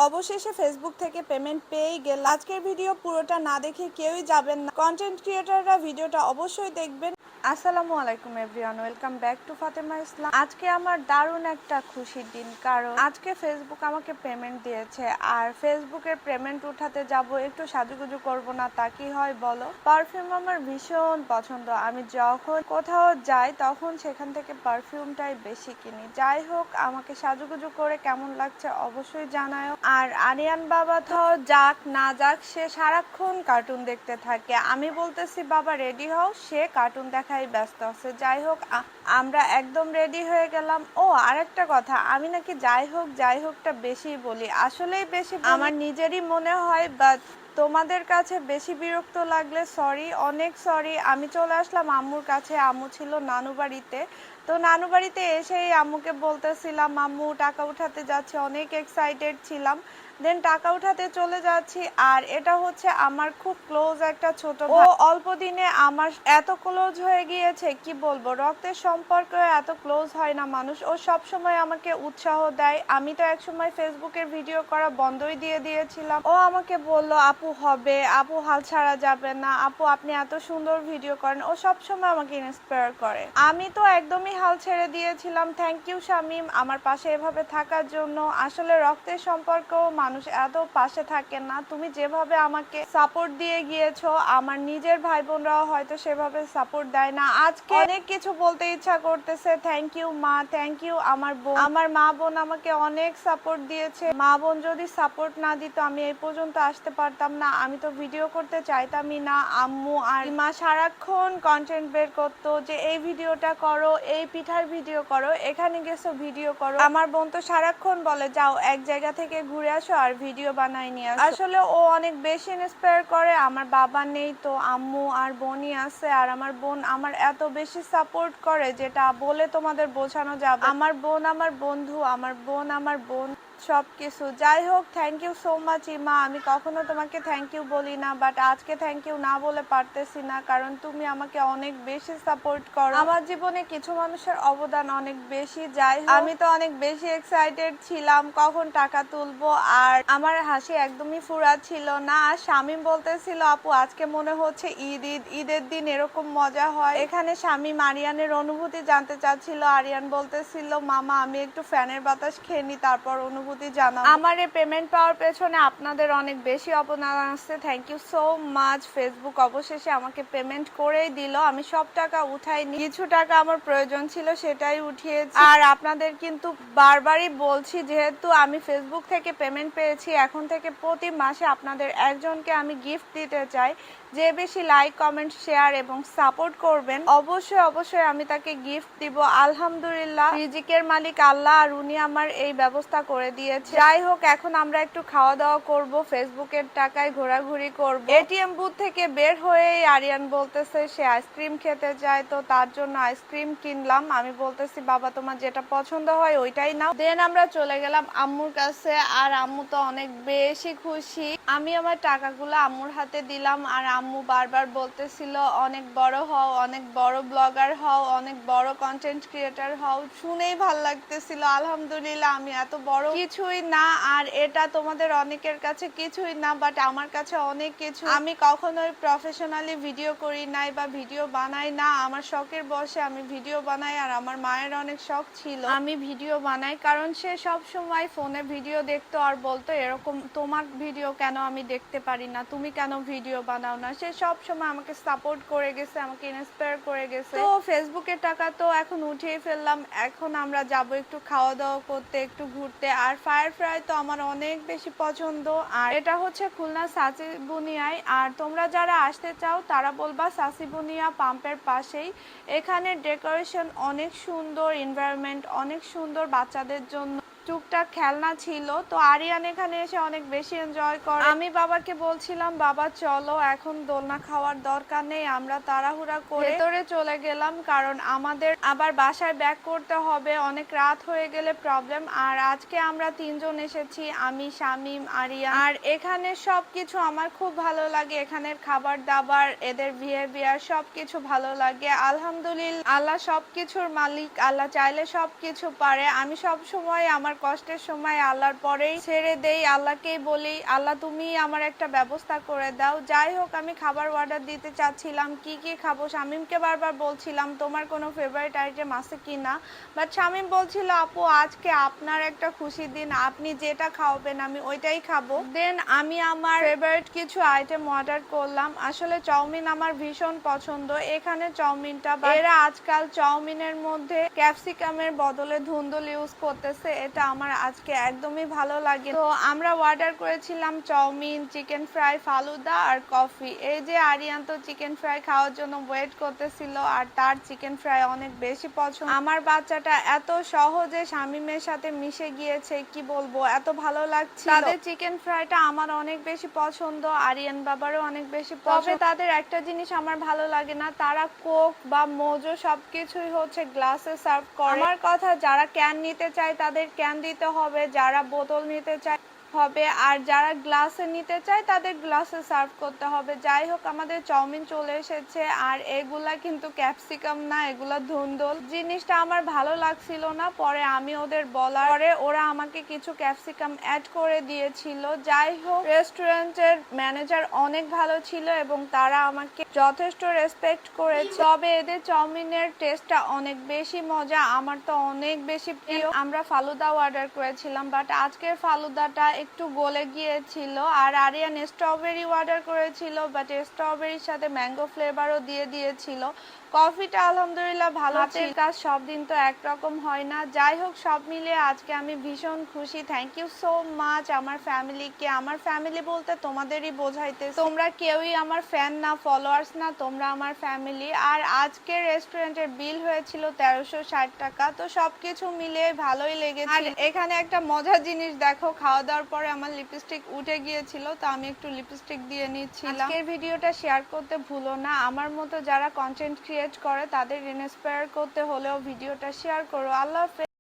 অবশেষে ফেসবুক থেকে পেমেন্ট পেয়েই গেলাম। আজকের ভিডিও পুরোটা না দেখে কেউই যাবেন না। কন্টেন্ট ক্রিয়েটররা ভিডিওটা অবশ্যই দেখবেন। আসসালামু আলাইকুম everyone, welcome back to Fatema Islam. আজকে আমার দারুণ একটা খুশির দিন, কারণ আজকে ফেসবুক আমাকে পেমেন্ট দিয়েছে। আর ফেসবুকের পেমেন্ট উঠাতে যাব, একটু সাজুগুজু করব না তা কি হয় বলো? পারফিউম আমার ভীষণ পছন্দ। আমি যখন কোথাও যাই তখন সেখান থেকে পারফিউমটাই বেশি কিনি। যাই হোক, আমাকে সাজুগুজু করে কেমন লাগছে অবশ্যই জানাও। আর আরিয়ান বাবা তো যাক না যাক, সে সারাক্ষণ কার্টুন দেখতে থাকে। আমি বলতেছি বাবা রেডি হও, সে কার্টুন দেখাই ব্যস্ত আছে। যাই হোক, আমরা একদম রেডি হয়ে গেলাম। ও আরেকটা কথা, আমি নাকি যাই হোকটা বেশি বলি, আসলেই বেশি আমার নিজেরই মনে হয়, বাট তোমাদের কাছে বেশি বিরক্ত লাগলে সরি, অনেক সরি। আমি চলে আসলাম আম্মুর কাছে। আম্মু ছিল নানু বাড়িতে। তো নানু বাড়িতে এসেই আম্মুকে বলতেছিলাম আম্মু টাকা উঠাতে যাচ্ছে, অনেক এক্সাইটেড ছিলাম। দেন টাকা উঠাতে চলে যাচ্ছি, আর এটা হচ্ছে আমার খুব ক্লোজ একটা ছোট ভাই। ও অল্প দিনে আমার এত ক্লোজ হয়ে গিয়েছে, কি বলবো, রক্তের সম্পর্ক এত ক্লোজ হয় না মানুষ। ও সব সময় আমাকে উৎসাহ দেয়। আমি তো একসময় ফেসবুকের ভিডিও করা বন্ধই দিয়ে দিয়েছিলাম। ও আমাকে বলল আপু হবে, আপু হাল ছাড়া যাবে না, আপু আপনি এত সুন্দর ভিডিও করেন। ও সব সময় আমাকে ইন্সপায়ার করে। আমি তো একদমই হাল ছেড়ে দিয়েছিলাম। থ্যাংক ইউ শামিম, আমার পাশে এভাবে থাকার জন্য। আসলে রক্তের সম্পর্ক মানুষ এত পাশে থাকে না। তুমি যেভাবে আমাকে সাপোর্ট দিয়ে গিয়েছো, আমার নিজের ভাই বোনরাও হয়তো সেভাবে সাপোর্ট দেয় না। আজকে অনেক কিছু বলতে ইচ্ছা করতেছে। থ্যাংক ইউ মা, থ্যাংক ইউ আমার বোন। আমার মা বোন আমাকে অনেক সাপোর্ট দিয়েছে। মা বোন যদি সাপোর্ট না দিত আমি এই পর্যন্ত আসতে পারতাম না। আমি তো ভিডিও করতে চাইতামই না। আম্মু আর মা সারাক্ষণ কন্টেন্ট বের করতো যে এই ভিডিওটা করো, এই পিঠার ভিডিও করো, এখানে গেছো ভিডিও করো। আমার বোন তো সারাক্ষণ বলে যাও এক জায়গা থেকে ঘুরে আসো আর ভিডিও বানাই নিয়ে আসো। আসলে ও অনেক বেশি ইন্সপায়ার করে। আমার বাবা নেই, তো আম্মু আর বোনই আছে। আর আমার বোন আমার এত বেশি সাপোর্ট করে যেটা বলে তোমাদের বোঝানো যাবে। আমার বোন আমার বন্ধু, আমার বোন আমার বোন সবকিছু। যাই হোক, থ্যাংক ইউ সো মাচ ইমা। আমি কখনো তোমাকে থ্যাংক ইউ বলি না, বাট আজকে থ্যাংক ইউ না বলে পারতেছি না, কারণ তুমি আমাকে অনেক বেশি সাপোর্ট করো। আমার জীবনে কিছু মানুষের অবদান অনেক বেশি। যাই হোক, আমি তো অনেক বেশি এক্সাইটেড ছিলাম কখন টাকা তুলবো, আর আমার হাসি একদমই ফুরাচ্ছিল না। আর শামিম বলতেছিল আপু আজকে মনে হচ্ছে ঈদের দিন এরকম মজা হয়। এখানে শামিম আরিয়ানের অনুভূতি জানতে চাচ্ছিল। আরিয়ান বলতেছিল মামা আমি একটু ফ্যানের বাতাস খেয়ে নি, তারপর অনুভূতি জানাবো। আমার এই পেমেন্ট পাওয়ার পেছনে আপনাদের অনেক বেশি অবদান আছে। Thank you so much. Facebook অবশেষে আমাকে পেমেন্ট করেই দিল। আমি সব টাকা উঠাইনি, কিছু টাকা আমার প্রয়োজন ছিল সেটাই উঠিয়েছি। আর আপনাদের কিন্তু বারবারই বলছি, যেহেতু আমি ফেসবুক থেকে পেমেন্ট পেয়েছি, এখন থেকে প্রতি মাসে আপনাদের একজনকে আমি গিফট দিতে চাই। যে বেশি লাইক কমেন্ট শেয়ার এবং সাপোর্ট করবেন অবশ্যই আমি তাকে গিফট দিব। আলহামদুলিল্লাহ, রিজিকের মালিক আল্লাহ, আর উনি আমার এই ব্যবস্থা করে দিয়েছে। যাই হোক, এখন আমরা একটু খাওয়া দাওয়া করব, ফেসবুকের টাকায় ঘোরাঘুরি করব। এটিএম বুথ থেকে বের হয়েই আরিয়ান বলতেছে সে আইসক্রিম খেতে চায়, তো তার জন্য আইসক্রিম কিনলাম। আমি বলতেছি বাবা তোমার যেটা পছন্দ হয় ওইটাই নাও। দেন আমরা চলে গেলাম আম্মুর কাছে, আর আম্মু তো অনেক বেশি খুশি। আমি আমার টাকাগুলো আম্মুর হাতে দিলাম, আর আম্মু বারবার বলতেছিল অনেক বড় হও, অনেক বড় ব্লগার হও, অনেক বড় কন্টেন্ট ক্রিয়েটর হও। শুনেই ভাল লাগতেছিল। আলহামদুলিল্লাহ, আমি এত বড় কিছুই না, আর এটা তোমাদের অনেকের কাছে কিছুই না, বাট আমার কাছে অনেক কিছু। আমি কখনোই প্রফেশনালি ভিডিও করি নাই বা ভিডিও বানাই না। আমার শখের বসে আমি ভিডিও বানাই, আর আমার মায়ের অনেক শখ ছিল আমি ভিডিও বানাই, কারণ সে সব সময় ফোনে ভিডিও দেখতো আর বলতো এরকম তোমার ভিডিও কেন আমি দেখতে পারি না, তুমি কেন ভিডিও বানাও না। সে সব সময় আমাকে সাপোর্ট করে গেছে, আমাকে ইন্সপায়ার করে গেছে। তো ফেসবুকের টাকা তো এখন উঠিয়ে ফেললাম। এখন আমরা যাব একটু খাওয়া দাওয়া করতে, একটু ঘুরতে। আর ফায়ার ফ্রাই তো আমার অনেক বেশি পছন্দ। আর এটা হচ্ছে খুলনা সাসিবুনিয়ায়। আর তোমরা যারা আসতে চাও তারা বলবা সাসিবুনিয়া পাম্পের পাশেই। এখানে ডেকোরেশন অনেক সুন্দর, এনভায়রনমেন্ট অনেক সুন্দর, বাচ্চাদের জন্য টুকটাক খেলনা ছিল। তো আরিয়ান এখানে এসে অনেক বেশি এনজয় করে। আমি বাবাকে বলছিলাম বাবা চলো, এখন দোলনা খাওয়ার দরকার নেই, আমরা তাড়াহুড়া করে ভেতরে চলে গেলাম, কারণ আমাদের আবার বাসায় ব্যাক করতে হবে, অনেক রাত হয়ে গেলে প্রবলেম। আর আজকে আমরা তিনজন এসেছি, আমি শামিম আরিয়ান। আর এখানে সবকিছু আমার খুব ভালো লাগে, এখানের খাবার দাবার, এদের বিহেভিয়ার সবকিছু ভালো লাগে। আলহামদুলিল্লাহ, আল্লাহ সবকিছুর মালিক, আল্লাহ চাইলে সবকিছু পারে। আমি সব সময় আমার কষ্টের সময় আল্লাহর পরেই ছেড়ে দেই, আল্লাহকেই বলি আল্লাহ তুমি আমার একটা ব্যবস্থা করে দাও। যাই হোক, আমি খাবার অর্ডার দিতে চাচ্ছিলাম, কি কি খাবো শামীমকে বারবার বলছিলাম তোমার কোনো ফেভারিট আইটেম আছে কিনা, বাট শামীম বলছিল আপু আজকে আপনার একটা খুশির দিন, আপনি যেটা খাওয়াবেন আমি ওইটাই খাবো। দেন আমি আমার ফেভারিট কিছু আইটেম অর্ডার করলাম। আসলে চাউমিন আমার ভীষণ পছন্দ। এখানে চাউমিনটা এরা আজকাল চাউমিনের মধ্যে ক্যাপসিকামের বদলে ধুন্দুল ইউজ করতেছে, এটা আমার আজকে একদমই ভালো লাগে। তো আমরা অর্ডার করেছিলাম চাউমিন, চিকেন ফ্রাই, ফালুদা আর কফি। এই যে আরিয়ান তো চিকেন ফ্রাই খাওয়ার জন্য ওয়েট করতেছিল আর তার চিকেন ফ্রাই অনেক বেশি পছন্দ। আমার বাচ্চাটা এত সহজে শামীমের সাথে মিশে গিয়েছে, কি বলবো, এত ভালো লাগছে। তাদের চিকেন ফ্রাইটা আমার অনেক বেশি পছন্দ, আরিয়ান বাবারও অনেক বেশি পছন্দ। তবে তাদের একটা জিনিস আমার ভালো লাগে না, তারা কোক বা মোজো সবকিছুই হচ্ছে গ্লাসে সার্ভ করে। আমার কথা, যারা ক্যান নিতে চায় তাদের ক্যান দিতে হবে, যারা বোতল নিতে চায় হবে, আর যারা গ্লাসে নিতে চায় তাদের গ্লাসে সার্ভ করতে হবে। যাই হোক, আমাদের চাউমিন চলে এসেছে আর এগুলা কিন্তু ক্যাপসিকাম না, এগুলা ধুন্দুল। জিনিসটা আমার ভালো লাগছিল না, পরে আমি ওদের বলার পরে ওরা আমাকে কিছু ক্যাপসিকাম অ্যাড করে দিয়েছিল। যাই হোক, রেস্টুরেন্টের ম্যানেজার অনেক ভালো ছিল এবং তারা আমাকে যথেষ্ট রেসপেক্ট করেছে। তবে এদের চাউমিনের টেস্টটা অনেক বেশি মজা, আমার তো অনেক বেশি প্রিয়। আমরা ফালুদা অর্ডার করেছিলাম, বাট আজকের ফালুদাটা একটু গলে গিয়েছিল। আর আরিয়ান স্ট্রবেরি অর্ডার করেছিল, বাট স্ট্রবেরির সাথে ম্যাঙ্গো ফ্লেভারও দিয়ে দিয়েছিল। কফিটা আলহামদুলিল্লাহ ভালো ছিল। কাজ সব দিন তো একরকম হয় না। যাই হোক, সব মিলিয়ে আজকে আমি ভীষণ খুশি। থ্যাংক ইউ সো মাচ আমার ফ্যামিলিকে। আমার ফ্যামিলি বলতে তোমাদেরই বোঝাইতে, তোমরা কেউই আমার ফ্যান না, ফলোয়ার্স না, তোমরা আমার ফ্যামিলি। আর আজকে রেস্টুরেন্টের বিল হয়েছিল 1360 টাকা। তো সবকিছু মিলিয়ে ভালোই লেগেছে। আর এখানে একটা মজার জিনিস দেখো, খাওয়া দাওয়ার পরে আমার লিপস্টিক উঠে গিয়েছিল, তো আমি একটু লিপস্টিক দিয়ে নিচ্ছিলাম। আজকের ভিডিওটা শেয়ার করতে ভুলো না। আমার মতো যারা কন্টেন্ট ক্রিয়েট করে তাদের ইন্সপায়ার করতে হলেও ভিডিওটা শেয়ার করো। আল্লাহ হাফেজ।